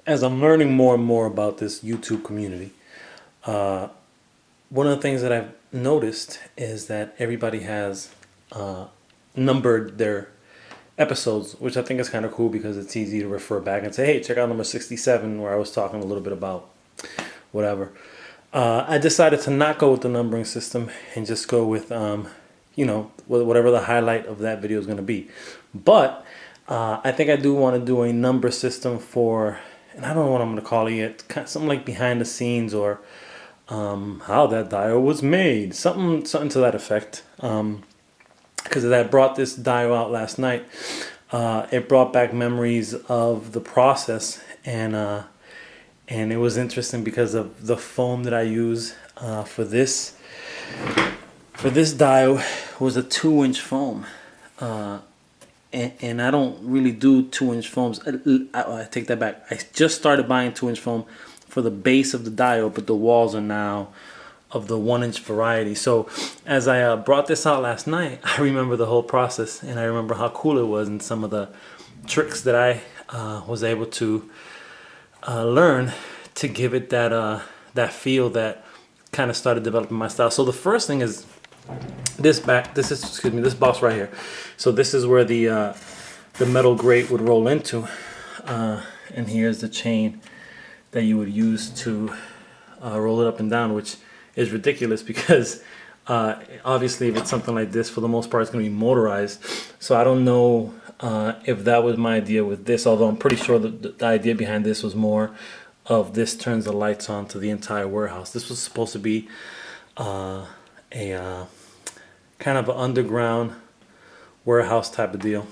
as I'm learning more and more about this YouTube community, one of the things that I've noticed is that everybody has numbered their episodes, which I think is kind of cool because it's easy to refer back and say, hey, check out number 67 where I was talking a little bit about whatever. I decided to not go with the numbering system and just go with, whatever the highlight of that video is going to be. But I think I do want to do a number system for, and I don't know what I'm going to call it, something like behind the scenes or how that dial was made, something to that effect. Because I brought this dial out last night, it brought back memories of the process, and it was interesting because of the foam that I use for this dial was a 2-inch foam, and I don't really do 2-inch foams. I take that back. I just started buying 2-inch foam for the base of the dial, but the walls are now of the 1-inch variety. So as I brought this out last night, I remember the whole process, and I remember how cool it was and some of the tricks that I was able to learn to give it that feel that kind of started developing my style. So the first thing is this box right here. So this is where the metal grate would roll into, and here's the chain that you would use to roll it up and down, which is ridiculous because obviously if it's something like this, for the most part it's going to be motorized. So I don't know if that was my idea with this, although I'm pretty sure the idea behind this was more of this turns the lights on to the entire warehouse. This was supposed to be a kind of an underground warehouse type of deal.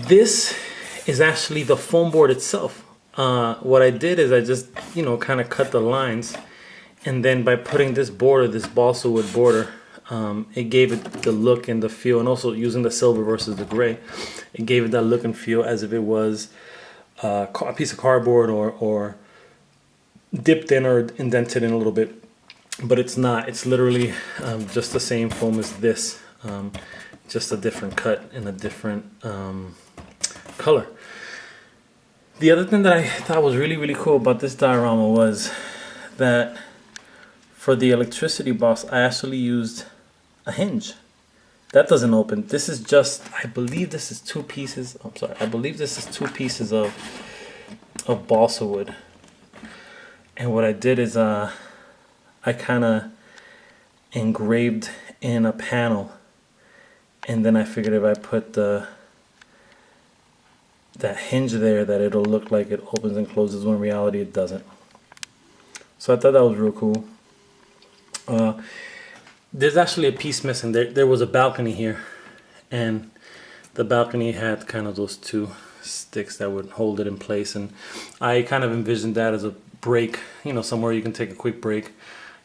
This is actually the foam board itself. What I did is I just, kind of cut the lines, and then by putting this border, this balsa wood border, it gave it the look and the feel, and also using the silver versus the gray, it gave it that look and feel as if it was a piece of cardboard or dipped in or indented in a little bit, but it's not. It's literally just the same foam as this, just a different cut and a different color. The other thing that I thought was really, really cool about this diorama was that for the electricity box, I actually used a hinge. That doesn't open. This is just, I believe this is 2 pieces. I'm sorry. I believe this is 2 pieces of balsa wood. And what I did is I kind of engraved in a panel. And then I figured if I put that hinge there, that it'll look like it opens and closes, when in reality it doesn't. So I thought that was real cool. There's actually a piece missing. There was a balcony here, and the balcony had kind of those 2 sticks that would hold it in place, and I kind of envisioned that as a break, somewhere you can take a quick break.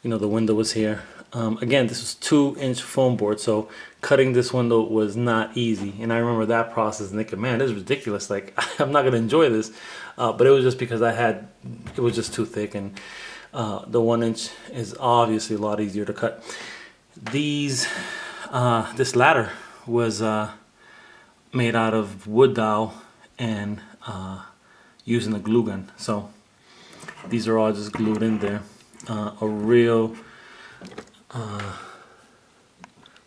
The window was here. Again, this was 2-inch foam board, so cutting this window was not easy. And I remember that process and thinking, man, this is ridiculous. Like, I'm not going to enjoy this. But it was just because it was just too thick, and the 1-inch is obviously a lot easier to cut. This ladder was made out of wood dowel and using a glue gun. So these are all just glued in there. A real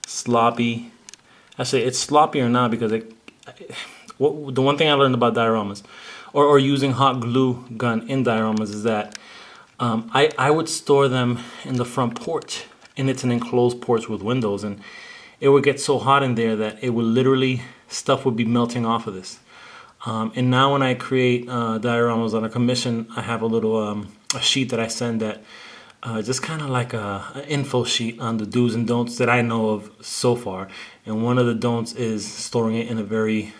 sloppy. Actually, it's sloppier now because the one thing I learned about dioramas, or using hot glue gun in dioramas, is that I would store them in the front porch, and it's an enclosed porch with windows, and it would get so hot in there that it would literally, stuff would be melting off of this. And now when I create dioramas on a commission, I have a little a sheet that I send that just kind of like an info sheet on the do's and don'ts that I know of so far. And one of the don'ts is storing it in a very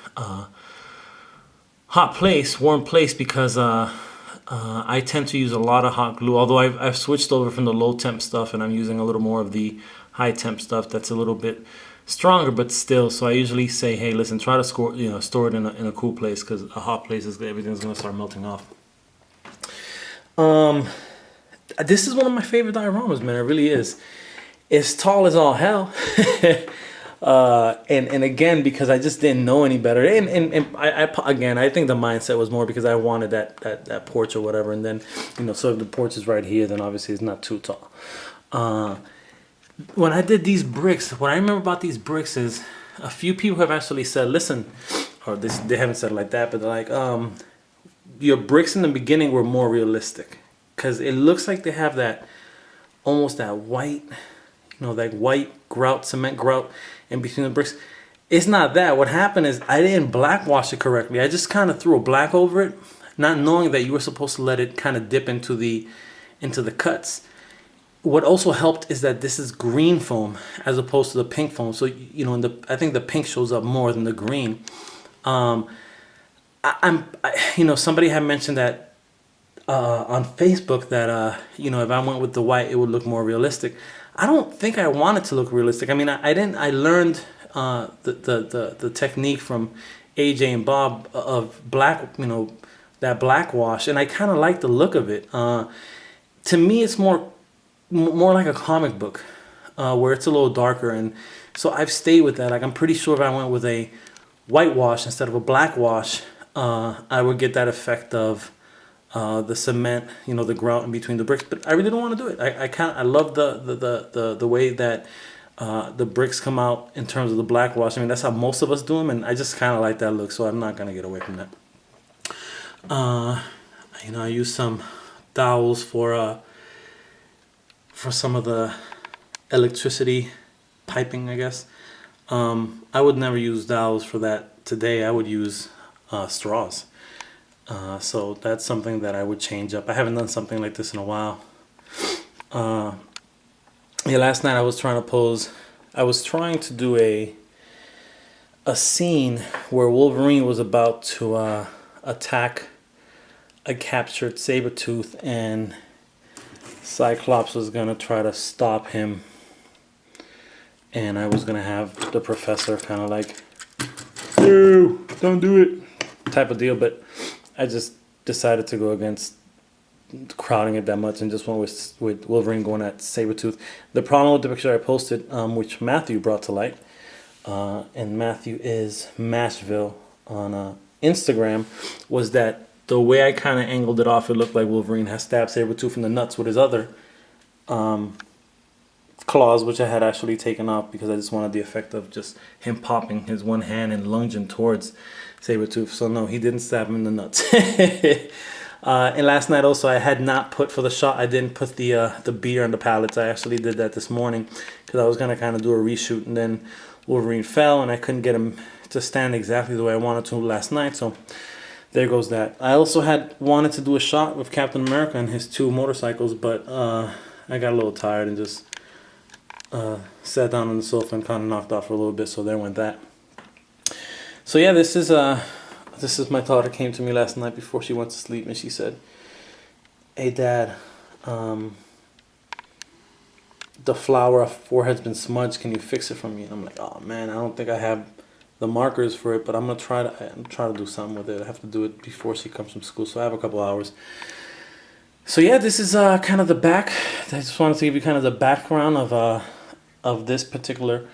hot place, warm place, because I tend to use a lot of hot glue. Although I've switched over from the low temp stuff, and I'm using a little more of the high temp stuff that's a little bit stronger, but still. So I usually say, hey, listen, try to store it in a cool place, because a hot place is everything's gonna start melting off. This is one of my favorite dioramas, man. It really is. It's tall as all hell. And again, because I just didn't know any better. And again, I think the mindset was more because I wanted that porch or whatever. And then, so if the porch is right here, then obviously it's not too tall. When I did these bricks, what I remember about these bricks is a few people have actually said, listen, or they haven't said it like that, but they're like, your bricks in the beginning were more realistic. Because it looks like they have that, almost that white, that white grout, cement grout in between the bricks. It's not that. What happened is I didn't black wash it correctly. I just kind of threw a black over it, not knowing that you were supposed to let it kind of dip into the cuts. What also helped is that this is green foam as opposed to the pink foam. So, I think the pink shows up more than the green. Somebody had mentioned that on Facebook that, if I went with the white, it would look more realistic. I don't think I want it to look realistic. I mean, I learned the technique from AJ and Bob of black, that black wash, and I kind of like the look of it. To me, it's more like a comic book, where it's a little darker, and so I've stayed with that. Like, I'm pretty sure if I went with a white wash instead of a black wash, I would get that effect of the cement, the grout in between the bricks. But I really don't want to do it. I love the way that the bricks come out in terms of the black wash. I mean, that's how most of us do them, and I just kind of like that look, so I'm not gonna get away from that. I use some dowels for some of the electricity piping, I guess. I would never use dowels for that today. I would use straws. So that's something that I would change up. I haven't done something like this in a while. Last night I was trying to do a scene where Wolverine was about to attack a captured Sabretooth, and Cyclops was gonna try to stop him, and I was gonna have the professor kind of like, no, don't do it type of deal, but I just decided to go against crowding it that much and just went with Wolverine going at Sabretooth. The problem with the picture I posted, which Matthew brought to light, and Matthew is Mashville on Instagram, was that the way I kind of angled it off, it looked like Wolverine has stabbed Sabretooth in the nuts with his other claws, which I had actually taken off because I just wanted the effect of just him popping his one hand and lunging towards Sabretooth. So no, he didn't stab him in the nuts. And last night also, I had not put, for the shot, I didn't put the beer on the pallets. I actually did that this morning because I was going to kind of do a reshoot, and then Wolverine fell and I couldn't get him to stand exactly the way I wanted to last night. So there goes that. I also had wanted to do a shot with Captain America and his 2 motorcycles, but I got a little tired and just sat down on the sofa and kind of knocked off for a little bit. So there went that. So yeah, this is my thought. It came to me last night before she went to sleep, and she said, "Hey Dad, the flower forehead's been smudged. Can you fix it for me?" And I'm like, "Oh man, I don't think I have the markers for it, but I'm gonna try to do something with it. I have to do it before she comes from school, so I have a couple hours." So yeah, this is kind of the back. I just wanted to give you kind of the background of this particular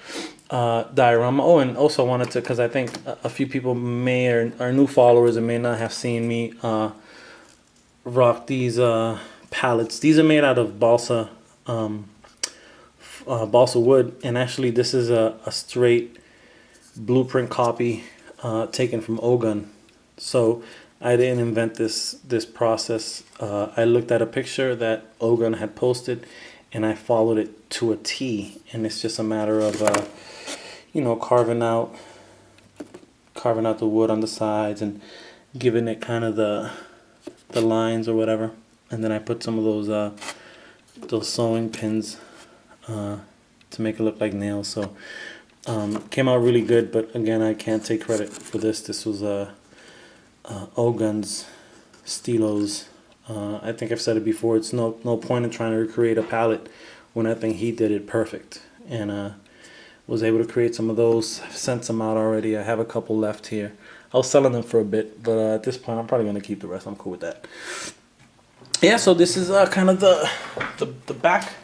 diorama. Oh, and also wanted to, because I think a few people are new followers and may not have seen me rock these pallets. These are made out of balsa wood, and actually this is a straight blueprint copy taken from Ogun. So I didn't invent this process. I looked at a picture that Ogun had posted, and I followed it to a T. And it's just a matter of carving out the wood on the sides and giving it kind of the lines or whatever. And then I put some of those sewing pins to make it look like nails. So came out really good, but again, I can't take credit for this. This was Ogun's Stilos. I think I've said it before. It's no point in trying to recreate a palette when I think he did it perfect, and was able to create some of those. I've sent some out already. I have a couple left here. I was selling them for a bit, but at this point, I'm probably gonna keep the rest. I'm cool with that. Yeah. So this is kind of the back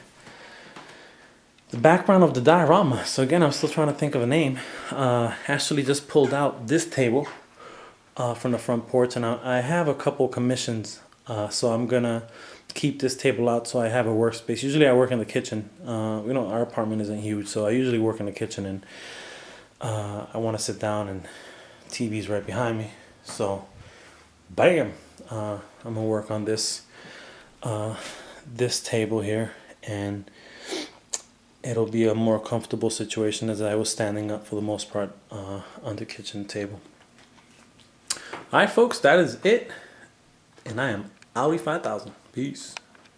the background of the diorama. So again, I'm still trying to think of a name. Actually just pulled out this table from the front porch, and I have a couple commissions, so I'm gonna keep this table out so I have a workspace. Usually I work in the kitchen. Our apartment isn't huge, so I usually work in the kitchen, and I want to sit down, and TV's right behind me. So bam, I'm gonna work on this table here, and it'll be a more comfortable situation as I was standing up for the most part on the kitchen table. All right, folks, that is it, and I am Audi 5000. Peace.